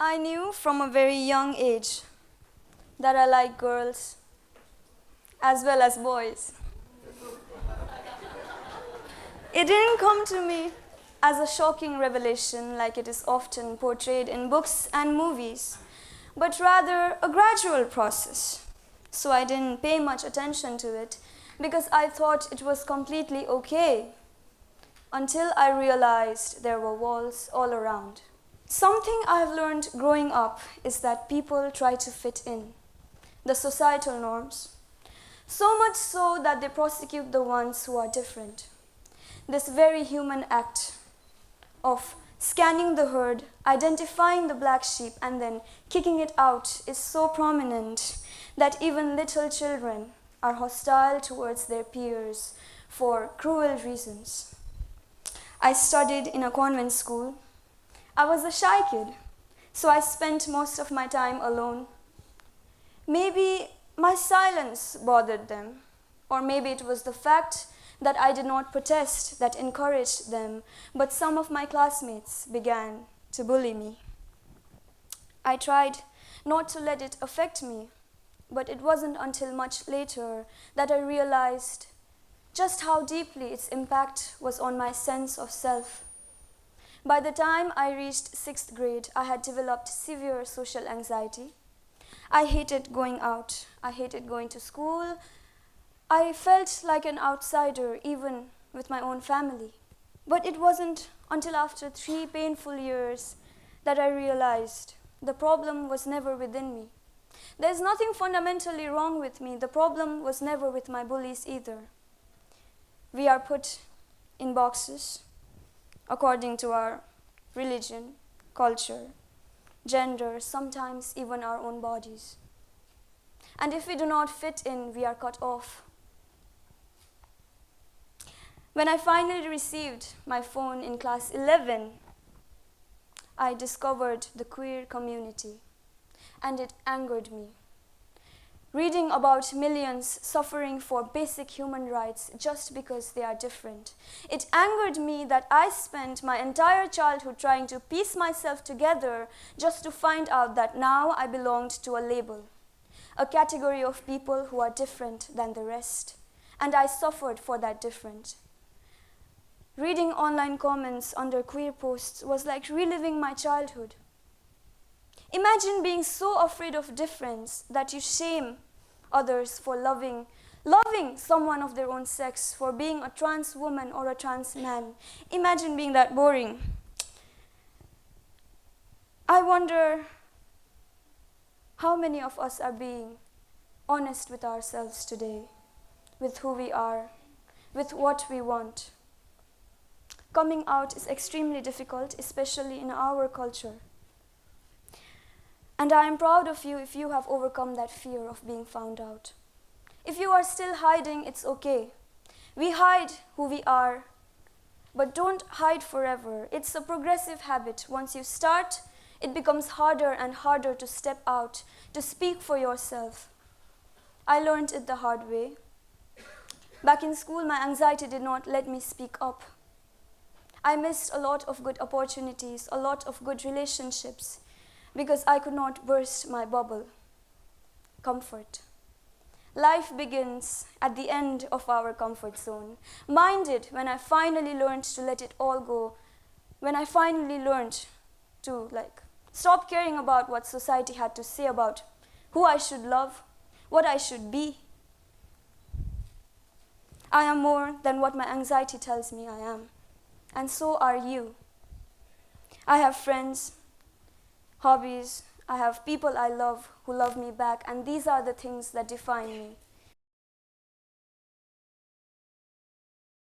I knew from a very young age that I like girls as well as boys. It didn't come to me as a shocking revelation like it is often portrayed in books and movies, but rather a gradual process. So I didn't pay much attention to it because I thought it was completely okay until I realized there were walls all around. Something I've learned growing up is that people try to fit in the societal norms, so much so that they prosecute the ones who are different. This very human act of scanning the herd, identifying the black sheep, and then kicking it out is so prominent that even little children are hostile towards their peers for cruel reasons. I studied in a convent school. I was a shy kid, so I spent most of my time alone. Maybe my silence bothered them, or maybe it was the fact that I did not protest that encouraged them, but some of my classmates began to bully me. I tried not to let it affect me, but it wasn't until much later that I realized just how deeply its impact was on my sense of self. By the time I reached 6th grade, I had developed severe social anxiety. I hated going out. I hated going to school. I felt like an outsider, even with my own family. But it wasn't until after 3 painful years that I realized the problem was never within me. There's nothing fundamentally wrong with me. The problem was never with my bullies either. We are put in boxes according to our religion, culture, gender, sometimes even our own bodies. And if we do not fit in, we are cut off. When I finally received my phone in class 11, I discovered the queer community, and it angered me. Reading about millions suffering for basic human rights just because they are different. It angered me that I spent my entire childhood trying to piece myself together just to find out that now I belonged to a label, a category of people who are different than the rest, and I suffered for that difference. Reading online comments under queer posts was like reliving my childhood. Imagine being so afraid of difference that you shame others for loving someone of their own sex, for being a trans woman or a trans man. Imagine being that boring. I wonder how many of us are being honest with ourselves today, with who we are, with what we want. Coming out is extremely difficult, especially in our culture. And I am proud of you if you have overcome that fear of being found out. If you are still hiding, it's okay. We hide who we are, but don't hide forever. It's a progressive habit. Once you start, it becomes harder and harder to step out, to speak for yourself. I learned it the hard way. Back in school, my anxiety did not let me speak up. I missed a lot of good opportunities, a lot of good relationships, because I could not burst my bubble. Comfort. Life begins at the end of our comfort zone. Mine did when I finally learned to let it all go, when I finally learned to stop caring about what society had to say about who I should love, what I should be. I am more than what my anxiety tells me I am, and so are you. I have friends, hobbies, I have people I love who love me back, and these are the things that define me.